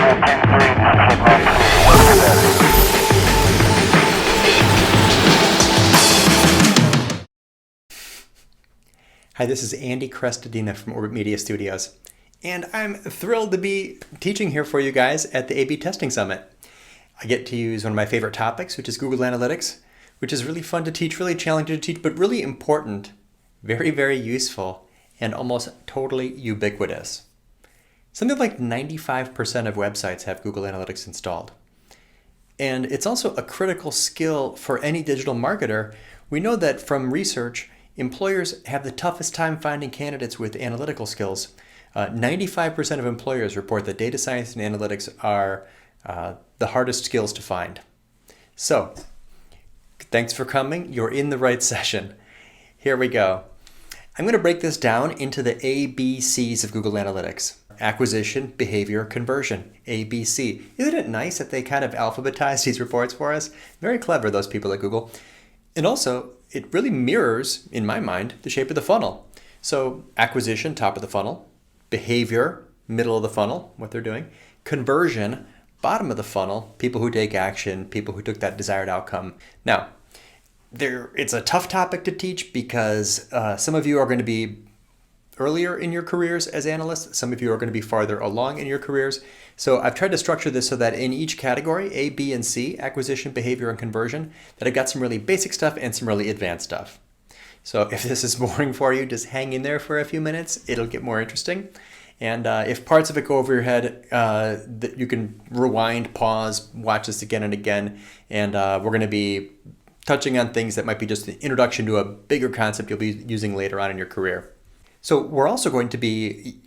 Hi, this is Andy Crestodina from Orbit Media Studios, and I'm thrilled to be teaching here for you guys at the A/B Testing Summit. I get to use one of my favorite topics, which is Google Analytics, which is really fun to teach, really challenging to teach, but really important, very, very useful, and almost totally ubiquitous. Something like 95% of websites have Google Analytics installed. And it's also a critical skill for any digital marketer. We know that from research, employers have the toughest time finding candidates with analytical skills. 95% of employers report that data science and analytics are the hardest skills to find. So, thanks for coming. You're in the right session. Here we go. I'm going to break this down into the ABCs of Google Analytics. Acquisition, behavior, conversion. ABC. Isn't it nice that they kind of alphabetize these reports for us? Very clever, those people at Google. And also, it really mirrors, in my mind, the shape of the funnel. So acquisition, top of the funnel. Behavior, middle of the funnel, what they're doing. Conversion, bottom of the funnel, people who take action, people who took that desired outcome. Now, it's a tough topic to teach because some of you are going to be earlier in your careers as analysts. Some of you are going to be farther along in your careers. So I've tried to structure this so that in each category, A, B, and C, acquisition, behavior, and conversion, that I've got some really basic stuff and some really advanced stuff. So if this is boring for you, just hang in there for a few minutes. It'll get more interesting. And if parts of it go over your head, that you can rewind, pause, watch this again and again. And we're going to be touching on things that might be just an introduction to a bigger concept you'll be using later on in your career. So we're also going to be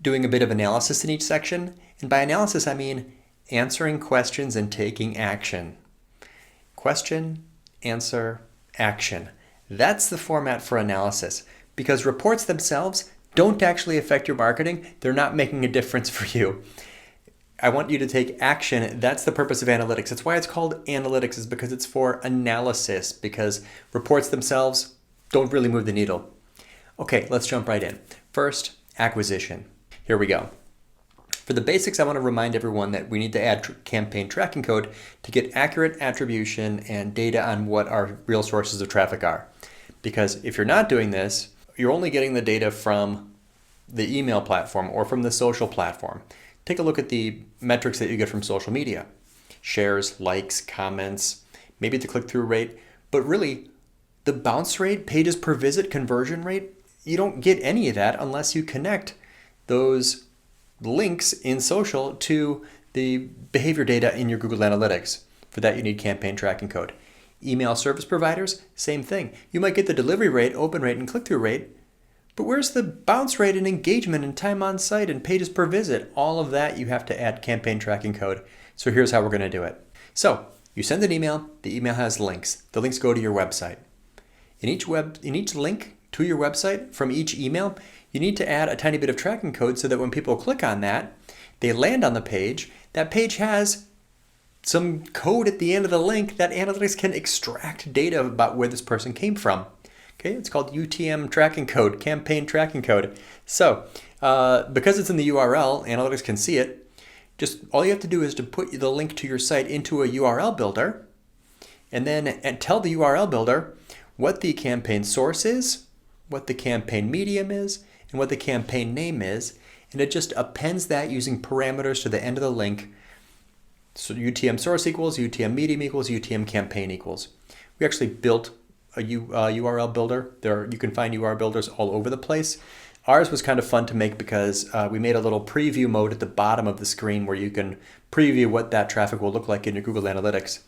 doing a bit of analysis in each section. And by analysis, I mean answering questions and taking action. Question, answer, action. That's the format for analysis because reports themselves don't actually affect your marketing. They're not making a difference for you. I want you to take action. That's the purpose of analytics. That's why it's called analytics, is because it's for analysis, because reports themselves don't really move the needle. Okay, let's jump right in. First, acquisition. Here we go. For the basics, I want to remind everyone that we need to add campaign tracking code to get accurate attribution and data on what our real sources of traffic are. Because if you're not doing this, you're only getting the data from the email platform or from the social platform. Take a look at the metrics that you get from social media. Shares, likes, comments, maybe the click-through rate, but really the bounce rate, pages per visit, conversion rate, you don't get any of that unless you connect those links in social to the behavior data in your Google Analytics. For that, you need campaign tracking code. Email service providers, same thing. You might get the delivery rate, open rate, and click-through rate, but where's the bounce rate and engagement and time on site and pages per visit? All of that you have to add campaign tracking code. So here's how we're going to do it. So you send an email. The email has links. The links go to your website. In each link to your website from each email, you need to add a tiny bit of tracking code so that when people click on that, they land on the page. That page has some code at the end of the link that analytics can extract data about where this person came from. Okay, it's called UTM tracking code, campaign tracking code. So because it's in the URL, analytics can see it. Just all you have to do is to put the link to your site into a URL builder and tell the URL builder what the campaign source is, what the campaign medium is, and what the campaign name is, and it just appends that using parameters to the end of the link. So UTM source equals, UTM medium equals, UTM campaign equals. We actually built a URL builder. You can find URL builders all over the place. Ours was kind of fun to make because we made a little preview mode at the bottom of the screen where you can preview what that traffic will look like in your Google Analytics.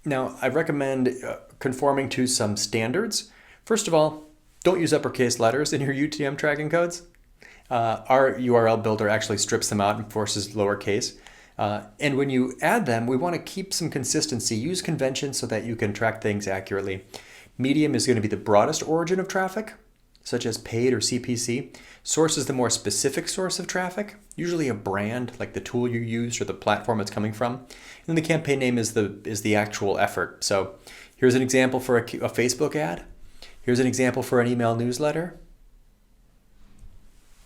Now, I recommend conforming to some standards. First of all, don't use uppercase letters in your UTM tracking codes. Our URL builder actually strips them out and forces lowercase. And when you add them, we want to keep some consistency. Use convention so that you can track things accurately. Medium is going to be the broadest origin of traffic, such as paid or CPC. Source is the more specific source of traffic, usually a brand like the tool you used or the platform it's coming from. And the campaign name is the actual effort. So here's an example for a Facebook ad. Here's an example for an email newsletter.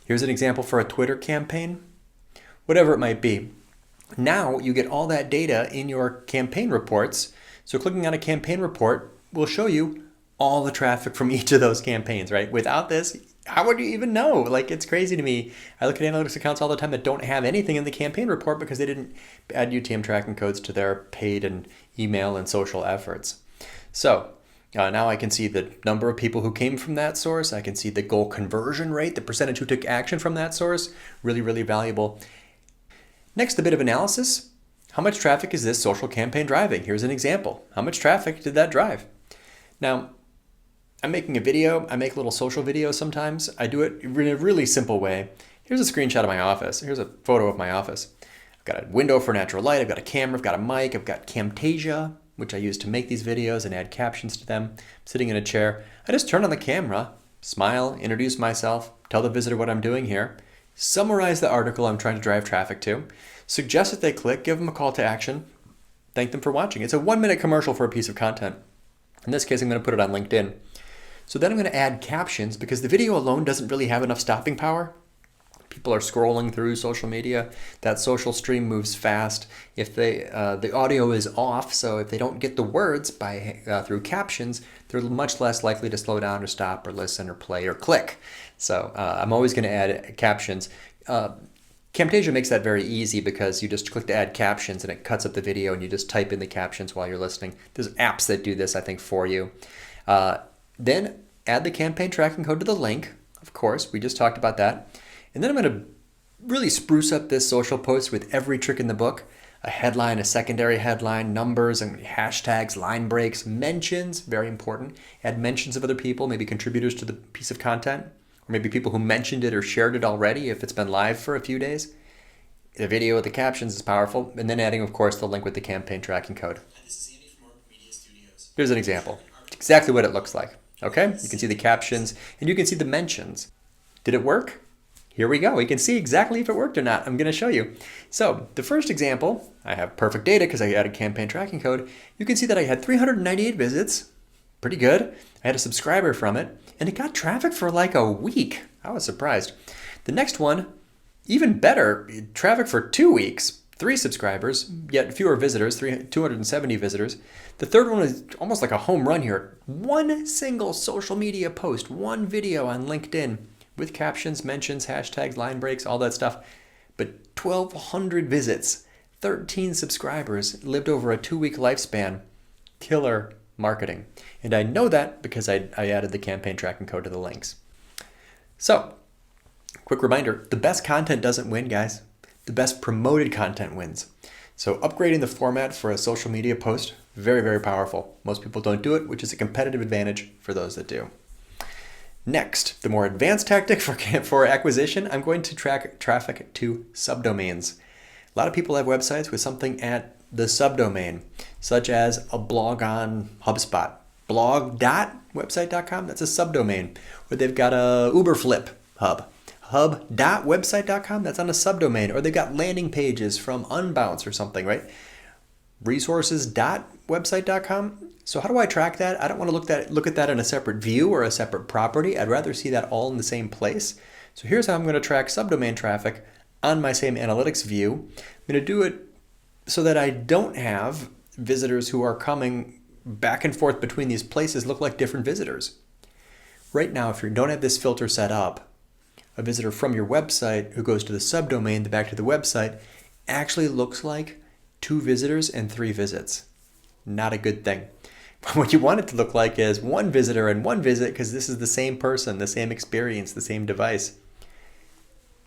Here's an example for a Twitter campaign. Whatever it might be. Now you get all that data in your campaign reports. So clicking on a campaign report will show you all the traffic from each of those campaigns, right? Without this, how would you even know? Like, it's crazy to me. I look at analytics accounts all the time that don't have anything in the campaign report because they didn't add UTM tracking codes to their paid and email and social efforts. So now I can see the number of people who came from that source. I can see the goal conversion rate, the percentage who took action from that source. Really, really valuable. Next, a bit of analysis. How much traffic is this social campaign driving? Here's an example. How much traffic did that drive? Now, I'm making a video. I make little social videos sometimes. I do it in a really simple way. Here's a screenshot of my office. Here's a photo of my office. I've got a window for natural light. I've got a camera. I've got a mic. I've got Camtasia, which I use to make these videos and add captions to them. I'm sitting in a chair. I just turn on the camera, smile, introduce myself, tell the visitor what I'm doing here, summarize the article I'm trying to drive traffic to, suggest that they click, give them a call to action, thank them for watching. It's a 1-minute commercial for a piece of content. In this case, I'm going to put it on LinkedIn. So then I'm going to add captions because the video alone doesn't really have enough stopping power. People are scrolling through social media. That social stream moves fast. If the audio is off, so if they don't get the words through captions, they're much less likely to slow down or stop or listen or play or click. So I'm always going to add captions. Camtasia makes that very easy because you just click to add captions and it cuts up the video and you just type in the captions while you're listening. There's apps that do this, I think, for you. Then add the campaign tracking code to the link. Of course, we just talked about that. And then I'm going to really spruce up this social post with every trick in the book. A headline, a secondary headline, numbers and hashtags, line breaks, mentions, very important. Add mentions of other people, maybe contributors to the piece of content, or maybe people who mentioned it or shared it already if it's been live for a few days. The video with the captions is powerful. And then adding, of course, the link with the campaign tracking code. Here's an example. Exactly what it looks like. Okay, you can see the captions and you can see the mentions. Did it work? Here we go. We can see exactly if it worked or not. I'm going to show you. So the first example, I have perfect data because I added campaign tracking code. You can see that I had 398 visits. Pretty good. I had a subscriber from it and it got traffic for like a week. I was surprised. The next one, even better, traffic for 2 weeks. 3 subscribers, yet fewer visitors, 270 visitors. The third one is almost like a home run here. One single social media post, one video on LinkedIn with captions, mentions, hashtags, line breaks, all that stuff. But 1,200 visits, 13 subscribers, lived over a 2-week lifespan. Killer marketing. And I know that because I added the campaign tracking code to the links. So, quick reminder, the best content doesn't win, guys. The best promoted content wins. So upgrading the format for a social media post, very, very powerful. Most people don't do it, which is a competitive advantage for those that do. Next, the more advanced tactic for acquisition, I'm going to track traffic to subdomains. A lot of people have websites with something at the subdomain, such as a blog on HubSpot. Blog.website.com, that's a subdomain. Or they've got a Uberflip hub. Hub.website.com, that's on a subdomain. Or they've got landing pages from Unbounce or something, right? Resources.website.com. So how do I track that? I don't want to look at that in a separate view or a separate property. I'd rather see that all in the same place. So here's how I'm going to track subdomain traffic on my same analytics view. I'm going to do it so that I don't have visitors who are coming back and forth between these places look like different visitors. Right now, if you don't have this filter set up, a visitor from your website who goes to the subdomain, back to the website, actually looks like 2 visitors and 3 visits. Not a good thing. What you want it to look like is 1 visitor and 1 visit because this is the same person, the same experience, the same device.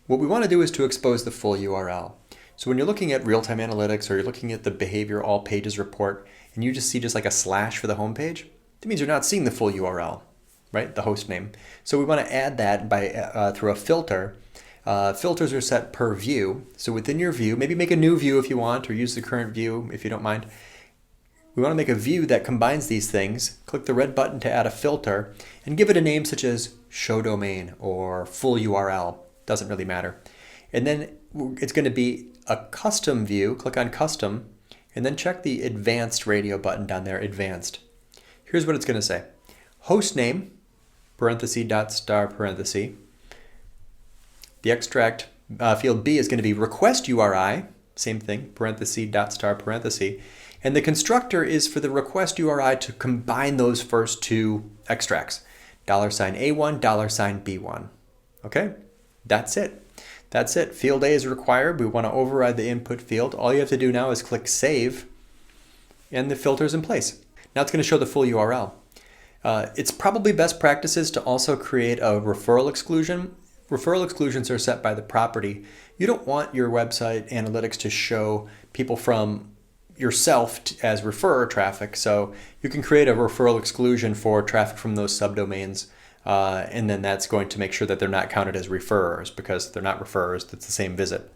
What we want to do is to expose the full URL. So when you're looking at real-time analytics or you're looking at the behavior all pages report and you just see just like a slash for the homepage, that means you're not seeing the full URL, right? The host name. So we want to add that by through a filter. Filters are set per view. So within your view, maybe make a new view if you want or use the current view if you don't mind. We want to make a view that combines these things. Click the red button to add a filter and give it a name such as show domain or full URL. Doesn't really matter. And then it's going to be a custom view. Click on custom and then check the advanced radio button down there, advanced. Here's what it's going to say. Host name, parenthesis, dot star, parenthesis. The extract field B is going to be request URI, Same thing, parenthesis, dot star, parenthesis. And the constructor is for the request URI to combine those first two extracts, $A1, $B1. Okay, that's it. That's it. Field A is required. We want to override the input field. All you have to do now is click Save, and the filter is in place. Now it's going to show the full URL. It's probably best practices to also create a referral exclusion. Referral exclusions are set by the property. You don't want your website analytics to show people from yourself as referrer traffic, so you can create a referral exclusion for traffic from those subdomains, and then that's going to make sure that they're not counted as referrers, because they're not referrers, that's the same visit.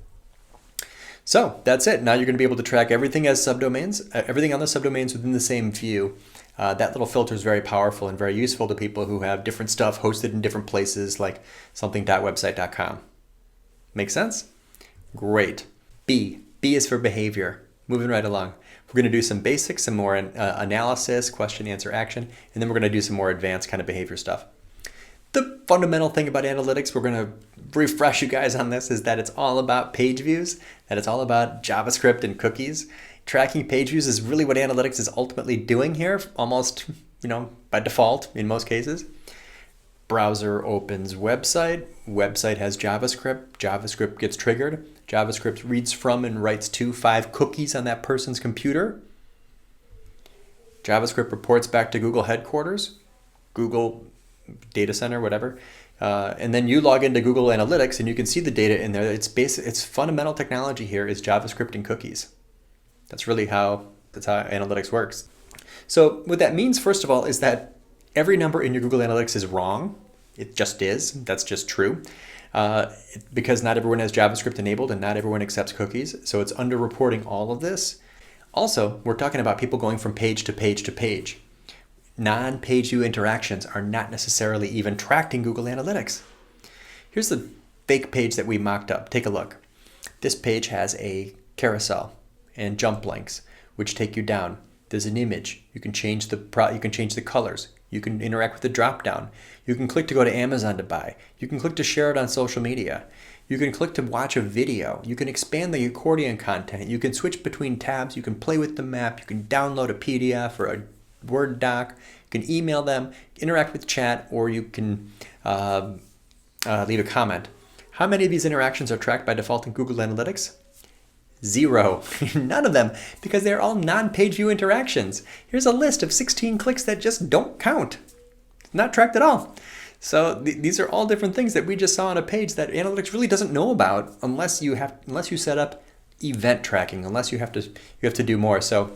So that's it. Now you're going to be able to track everything as subdomains, everything on the subdomains within the same view. That little filter is very powerful and very useful to people who have different stuff hosted in different places, like something.website.com. Make sense? Great. B is for behavior. Moving right along. We're going to do some basics, some more analysis, question, answer, action, and then we're going to do some more advanced kind of behavior stuff. The fundamental thing about analytics, we're going to refresh you guys on this, is that it's all about page views, that it's all about JavaScript and cookies. Tracking page views is really what analytics is ultimately doing here, almost, by default in most cases. Browser opens website, website has JavaScript, JavaScript gets triggered, JavaScript reads from and writes to 5 cookies on that person's computer. JavaScript reports back to Google headquarters, Google data center, whatever. And then you log into Google Analytics and you can see the data in there. It's fundamental technology here is JavaScript and cookies. That's how analytics works. So what that means, first of all, is that every number in your Google Analytics is wrong. It just is. That's just true. Because not everyone has JavaScript enabled and not everyone accepts cookies. So it's underreporting all of this. Also, we're talking about people going from page to page to page. Non-page view interactions are not necessarily even tracked in Google Analytics. Here's the fake page that we mocked up. Take a look. This page has a carousel and jump links, which take you down. There's an image. You can change the colors. You can interact with the drop down. You can click to go to Amazon to buy. You can click to share it on social media. You can click to watch a video. You can expand the accordion content. You can switch between tabs. You can play with the map. You can download a PDF or a Word doc. You can email them, interact with chat, or you can leave a comment. How many of these interactions are tracked by default in Google Analytics? 0. None of them, because they're all non-page view interactions. Here's a list of 16 clicks that just don't count. Not tracked at all. So these are all different things that we just saw on a page that analytics really doesn't know about unless you set up event tracking, unless you have to do more. So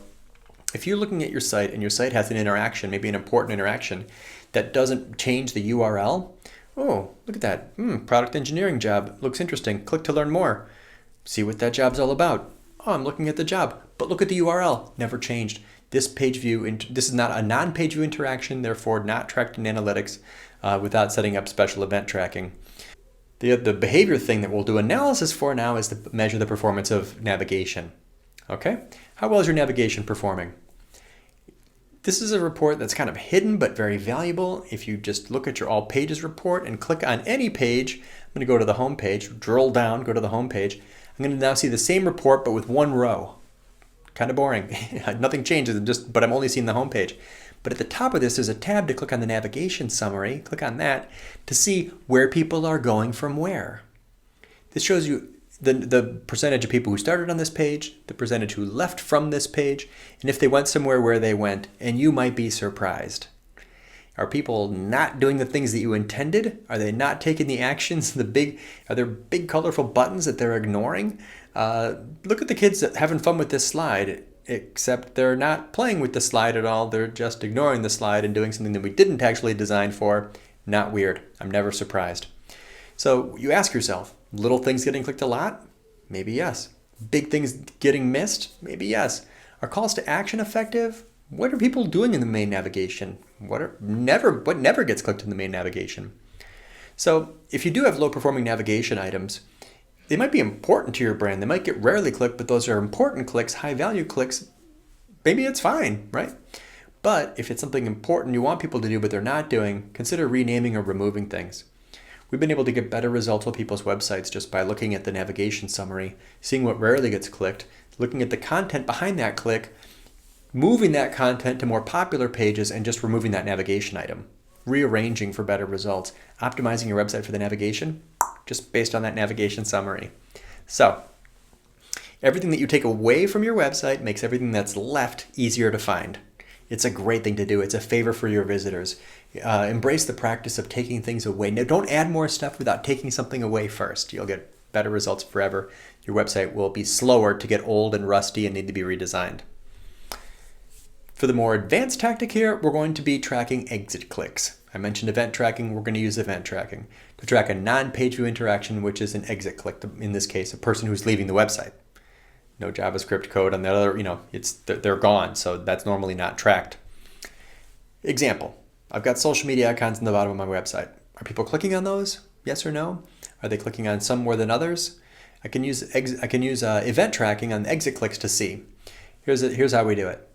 if you're looking at your site and your site has an interaction, maybe an important interaction that doesn't change the URL, oh, look at that. Product engineering job. Looks interesting. Click to learn more. See what that job's all about. Oh, I'm looking at the job, but look at the URL. Never changed. This page view, this is not a non-page view interaction, therefore not tracked in analytics without setting up special event tracking. The behavior thing that we'll do analysis for now is to measure the performance of navigation. Okay? How well is your navigation performing? This is a report that's kind of hidden but very valuable. If you just look at your all pages report and click on any page, I'm going to go to the home page, drill down, go to the home page. I'm going to now see the same report but with one row. Kind of boring. Nothing changes, but I'm only seeing the home page. But at the top of this, there's a tab to click on the navigation summary. Click on that to see where people are going from where. This shows you the percentage of people who started on this page, the percentage who left from this page, and if they went somewhere, where they went, and you might be surprised. Are people not doing the things that you intended? Are they not taking the actions? Are there big colorful buttons that they're ignoring? Look at the kids having fun with this slide, except they're not playing with the slide at all. They're just ignoring the slide and doing something that we didn't actually design for. Not weird. I'm never surprised. So you ask yourself, little things getting clicked a lot? Maybe yes. Big things getting missed? Maybe yes. Are calls to action effective? What are people doing in the main navigation? What never gets clicked in the main navigation? So if you do have low performing navigation items, they might be important to your brand. They might get rarely clicked, but those are important clicks, high value clicks. Maybe it's fine, right? But if it's something important you want people to do but they're not doing, consider renaming or removing things. We've been able to get better results with people's websites just by looking at the navigation summary, seeing what rarely gets clicked, looking at the content behind that click, moving that content to more popular pages, and just removing that navigation item. Rearranging for better results, optimizing your website for the navigation, just based on that navigation summary. So, everything that you take away from your website makes everything that's left easier to find. It's a great thing to do. It's a favor for your visitors. Embrace the practice of taking things away. Now, don't add more stuff without taking something away first. You'll get better results forever. Your website will be slower to get old and rusty and need to be redesigned. For the more advanced tactic here, we're going to be tracking exit clicks. I mentioned event tracking. We're going to use event tracking to track a non-page view interaction, which is an exit click. In this case, a person who's leaving the website. No JavaScript code on the other, they're gone, so that's normally not tracked. Example, I've got social media icons on the bottom of my website. Are people clicking on those? Yes or no? Are they clicking on some more than others? I can use event tracking on exit clicks to see. Here's how we do it.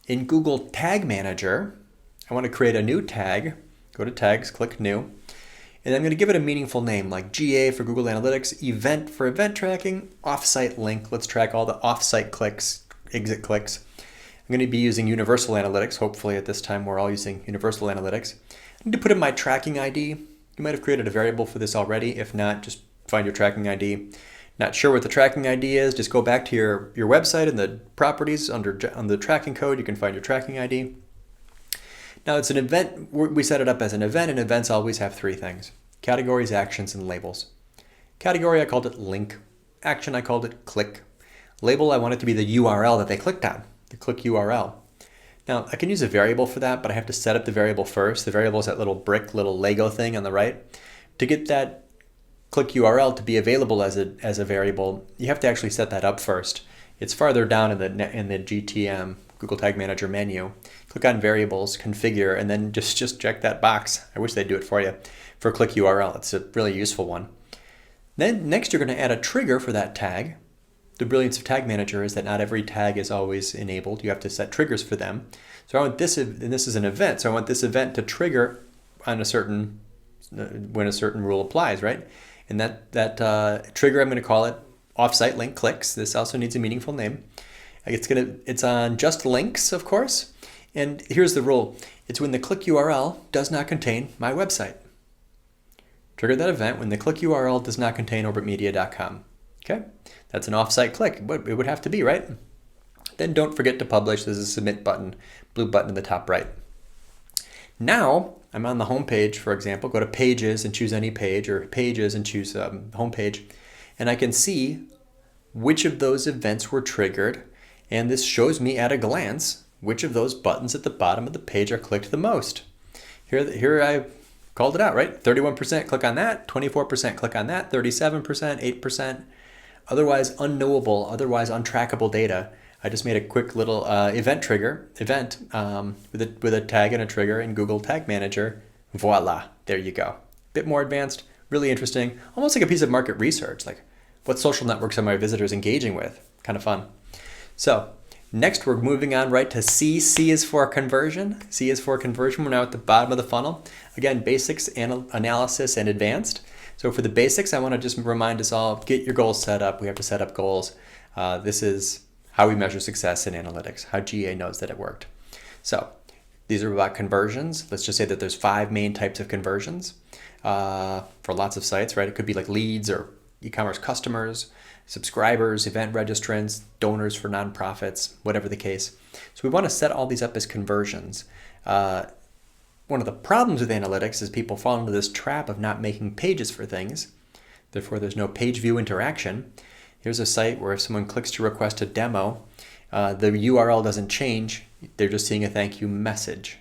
In Google Tag Manager, I want to create a new tag. Go to Tags, click New. And I'm going to give it a meaningful name like GA for Google Analytics, Event for event tracking, Offsite link. Let's track all the offsite clicks, exit clicks. I'm going to be using Universal Analytics. Hopefully at this time we're all using Universal Analytics. I need to put in my tracking ID. You might have created a variable for this already. If not, just find your tracking ID. Not sure what the tracking ID is, just go back to your website and the properties on the tracking code. You can find your tracking ID. Now it's an event. We set it up as an event, and events always have three things: categories, actions, and labels. Category, I called it link. Action, I called it click. Label, I want it to be the URL that they clicked on, the click URL. Now I can use a variable for that, but I have to set up the variable first. The variable is that little Lego thing on the right. To get that click URL to be available as a variable, you have to actually set that up first. It's farther down in the GTM, Google Tag Manager menu. Click on Variables, Configure, and then just check that box. I wish they'd do it for you for click URL. It's a really useful one. Then next you're going to add a trigger for that tag. The brilliance of Tag Manager is that not every tag is always enabled. You have to set triggers for them. So I want this, and this is an event, so I want this event to trigger on when a certain rule applies, right? And that trigger, I'm going to call it offsite link clicks. This also needs a meaningful name. It's on just links, of course. And here's the rule. It's when the click URL does not contain my website. Trigger that event when the click URL does not contain orbitmedia.com. Okay? That's an offsite click. It would have to be, right? Then don't forget to publish. There's a submit button, blue button in the top right. Now, I'm on the home page, for example. Go to Pages and choose any page, or Pages and choose Home page. And I can see which of those events were triggered. And this shows me at a glance which of those buttons at the bottom of the page are clicked the most. Here I called it out, right? 31% click on that, 24% click on that, 37%, 8%. Otherwise unknowable, otherwise untrackable data. I just made a quick little event with a tag and a trigger in Google Tag Manager. Voila, there you go. Bit more advanced, really interesting, almost like a piece of market research, like what social networks are my visitors engaging with? Kind of fun. So next we're moving on right to C. C is for conversion. C is for conversion. We're now at the bottom of the funnel. Again, basics, analysis, and advanced. So for the basics, I want to just remind us all, get your goals set up. We have to set up goals. This is how we measure success in analytics, how GA knows that it worked. So these are about conversions. Let's just say that there's 5 main types of conversions for lots of sites, right? It could be like leads or e-commerce customers, subscribers, event registrants, donors for nonprofits, whatever the case. So we want to set all these up as conversions. One of the problems with analytics is people fall into this trap of not making pages for things. Therefore, there's no page view interaction. Here's a site where if someone clicks to request a demo, the URL doesn't change. They're just seeing a thank you message.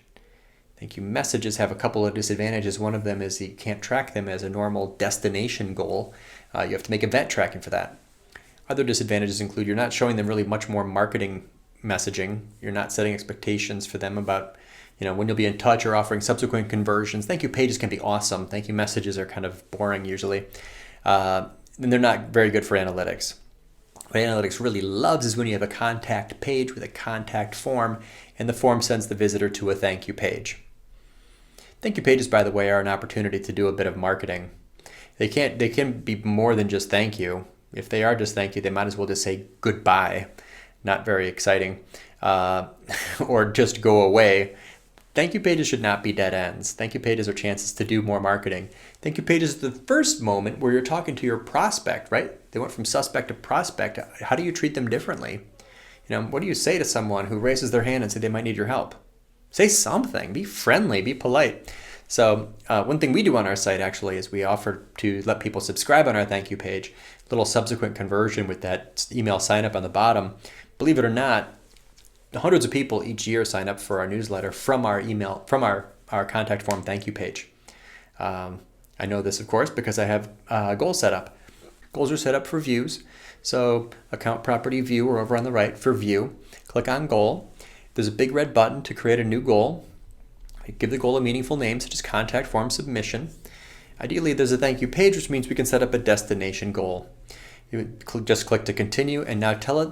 Thank you messages have a couple of disadvantages. One of them is you can't track them as a normal destination goal. You have to make event tracking for that. Other disadvantages include you're not showing them really much more marketing messaging. You're not setting expectations for them about when you'll be in touch or offering subsequent conversions. Thank you pages can be awesome. Thank you messages are kind of boring usually. And they're not very good for analytics. What analytics really loves is when you have a contact page with a contact form, and the form sends the visitor to a thank you page. Thank you pages, by the way, are an opportunity to do a bit of marketing. They can be more than just thank you. If they are just thank you, they might as well just say goodbye. Not very exciting. Or just go away. Thank you pages should not be dead ends. Thank you pages are chances to do more marketing. Thank you pages is the first moment where you're talking to your prospect, right? They went from suspect to prospect. How do you treat them differently? What do you say to someone who raises their hand and say they might need your help? Say something. Be friendly. Be polite. So one thing we do on our site actually is we offer to let people subscribe on our thank you page. Little subsequent conversion with that email sign up on the bottom. Believe it or not, hundreds of people each year sign up for our newsletter from our email, from our contact form thank you page. I know this, of course, because I have goals set up. Goals are set up for views. So account property view, or over on the right for view. Click on goal. There's a big red button to create a new goal. Give the goal a meaningful name, such as contact form submission. Ideally, there's a thank you page, which means we can set up a destination goal. You would just click to continue, and now tell it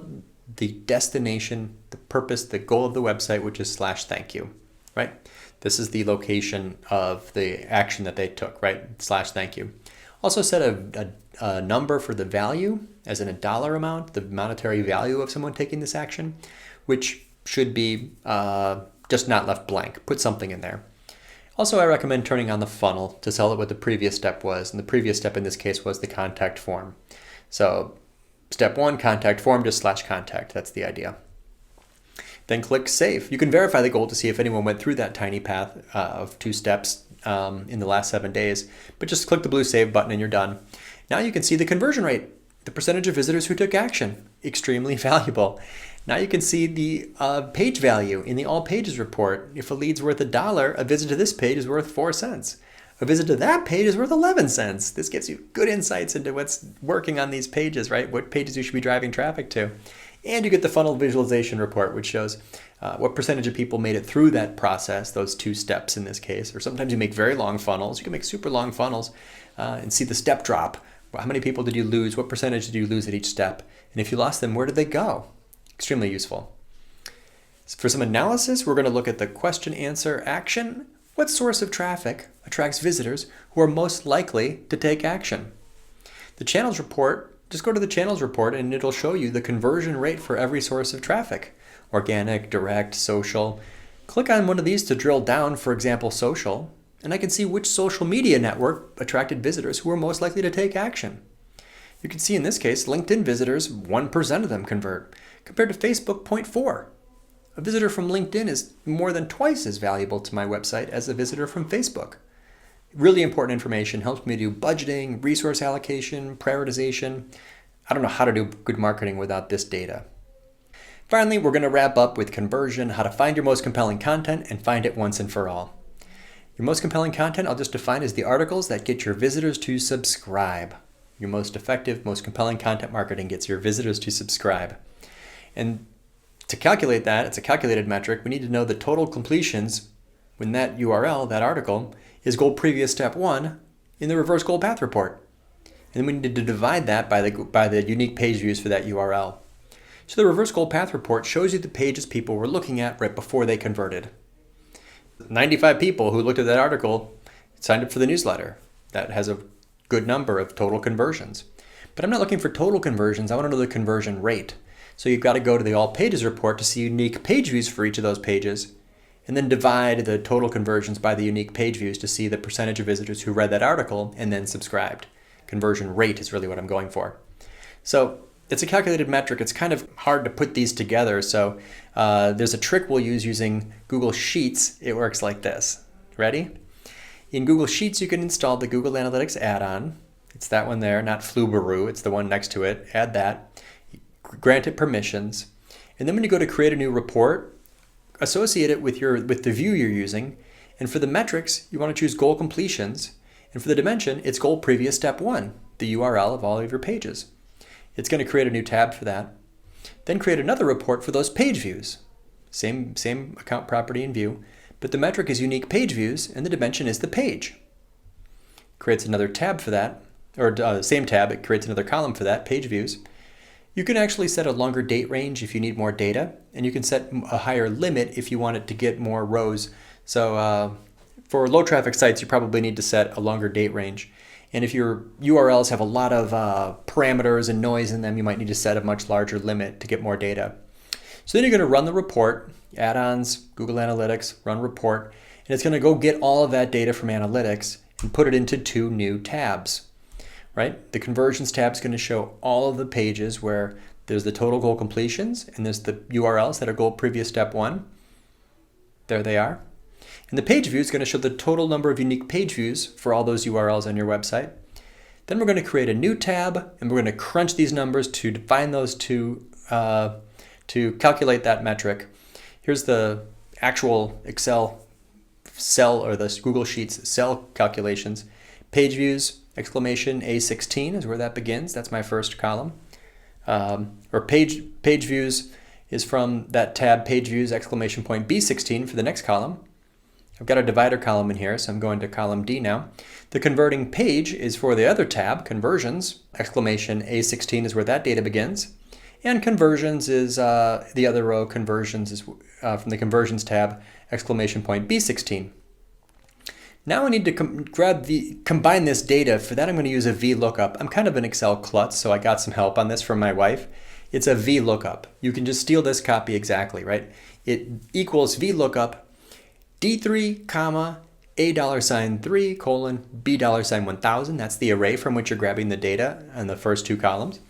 the destination, the purpose, the goal of the website, which is /thank you, right? This is the location of the action that they took, right? /thank you. Also set a number for the value, as in a dollar amount, the monetary value of someone taking this action, which should be just not left blank. Put something in there. Also, I recommend turning on the funnel to tell it what the previous step was. And the previous step in this case was the contact form. So step 1, contact form, just /contact. That's the idea. Then click save. You can verify the goal to see if anyone went through that tiny path of 2 steps in the last 7 days. But just click the blue save button and you're done. Now you can see the conversion rate, the percentage of visitors who took action. Extremely valuable. Now you can see the page value in the all pages report. If a lead's worth $1, a visit to this page is worth 4 cents. A visit to that page is worth 11 cents. This gives you good insights into what's working on these pages, right? What pages you should be driving traffic to. And you get the funnel visualization report, which shows what percentage of people made it through that process, those 2 steps in this case. Or sometimes you make very long funnels. You can make super long funnels and see the step drop. How many people did you lose? What percentage did you lose at each step? And if you lost them, where did they go? Extremely useful. For some analysis, we're going to look at the question answer action. What source of traffic attracts visitors who are most likely to take action? The channels report, just go to the channels report and it'll show you the conversion rate for every source of traffic. Organic, direct, social. Click on one of these to drill down, for example, social, and I can see which social media network attracted visitors who are most likely to take action. You can see in this case, LinkedIn visitors, 1% of them convert, compared to Facebook, 0.4. A visitor from LinkedIn is more than twice as valuable to my website as a visitor from Facebook. Really important information, helps me do budgeting, resource allocation, prioritization. I don't know how to do good marketing without this data. Finally, we're going to wrap up with conversion, how to find your most compelling content and find it once and for all. Your most compelling content I'll just define as the articles that get your visitors to subscribe. Your most effective, most compelling content marketing gets your visitors to subscribe. And to calculate that, it's a calculated metric, we need to know the total completions when that URL, that article, is goal previous step 1 in the reverse goal path report. And then we need to divide that by the unique page views for that URL. So the reverse goal path report shows you the pages people were looking at right before they converted. 95 people who looked at that article signed up for the newsletter. That has a good number of total conversions. But I'm not looking for total conversions, I want to know the conversion rate. So you've got to go to the all pages report to see unique page views for each of those pages, and then divide the total conversions by the unique page views to see the percentage of visitors who read that article and then subscribed. Conversion rate is really what I'm going for. So it's a calculated metric. It's kind of hard to put these together. So there's a trick we'll use using Google Sheets. It works like this. Ready? In Google Sheets, you can install the Google Analytics add-on. It's that one there, not Flubaroo. It's the one next to it. Add that. Grant it permissions. And then when you go to create a new report, associate it with the view you're using. And for the metrics, you want to choose goal completions. And for the dimension, it's goal previous step 1, the URL of all of your pages. It's going to create a new tab for that. Then create another report for those page views. Same account property and view, but the metric is unique page views and the dimension is the page. Creates another tab for that, or same tab, it creates another column for that, page views. You can actually set a longer date range if you need more data, and you can set a higher limit if you want it to get more rows. So for low traffic sites, you probably need to set a longer date range. And if your URLs have a lot of parameters and noise in them, you might need to set a much larger limit to get more data. So then you're going to run the report, add-ons, Google Analytics, run report, and it's going to go get all of that data from Analytics and put it into 2 new tabs, right? The conversions tab is going to show all of the pages where there's the total goal completions and there's the URLs that are goal previous step 1. There they are. And the page view is going to show the total number of unique page views for all those URLs on your website. Then we're going to create a new tab and we're going to crunch these numbers to define those two, to calculate that metric. Here's the actual Excel cell or the Google Sheets cell calculations. Page views, exclamation A16 is where that begins. That's my first column. Or page views is from that tab page views exclamation point B16 for the next column. I've got a divider column in here, so I'm going to column D now. The converting page is for the other tab, conversions, exclamation A16 is where that data begins. And conversions is the other row, conversions is from the conversions tab, exclamation point B16. Now I need to combine this data. For that I'm going to use a VLOOKUP. I'm kind of an Excel klutz, so I got some help on this from my wife. It's a VLOOKUP. You can just steal this copy exactly, right? It equals VLOOKUP D3, comma, $3, colon, $1000. That's the array from which you're grabbing the data in the first 2 columns.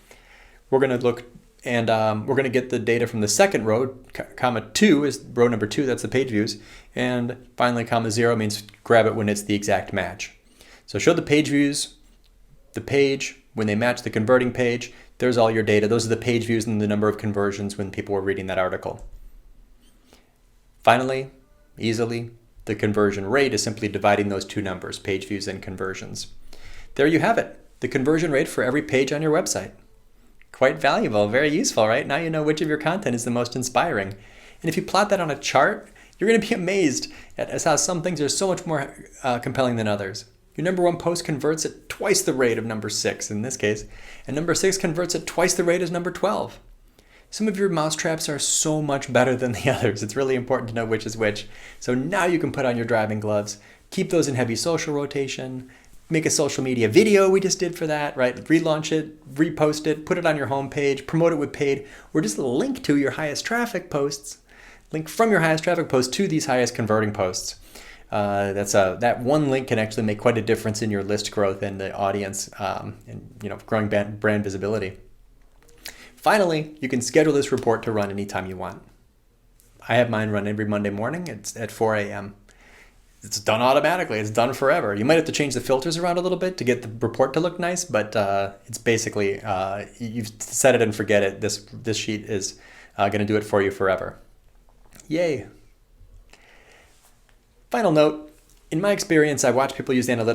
We're going to look and we're going to get the data from the second row, comma 2 is row number 2, that's the page views. And finally, comma 0 means grab it when it's the exact match. So show the page views, the page, when they match the converting page, there's all your data. Those are the page views and the number of conversions when people were reading that article. Finally, easily, the conversion rate is simply dividing those 2 numbers, page views and conversions. There you have it, the conversion rate for every page on your website. Quite valuable, very useful, right? Now you know which of your content is the most inspiring. And if you plot that on a chart, you're going to be amazed at how some things are so much more compelling than others. Your number 1 post converts at twice the rate of number 6 in this case, and number 6 converts at twice the rate as number 12. Some of your mousetraps are so much better than the others. It's really important to know which is which. So now you can put on your driving gloves, keep those in heavy social rotation, make a social media video we just did for that, right? Relaunch it, repost it, put it on your homepage, promote it with paid, or just link to your highest traffic posts. Link from your highest traffic posts to these highest converting posts. That one link can actually make quite a difference in your list growth and the audience and growing brand visibility. Finally, you can schedule this report to run anytime you want. I have mine run every Monday morning. It's at 4 a.m. It's done automatically. It's done forever. You might have to change the filters around a little bit to get the report to look nice, but it's basically, you've set it and forget it. This sheet is going to do it for you forever. Yay. Final note, in my experience, I watch people use analytics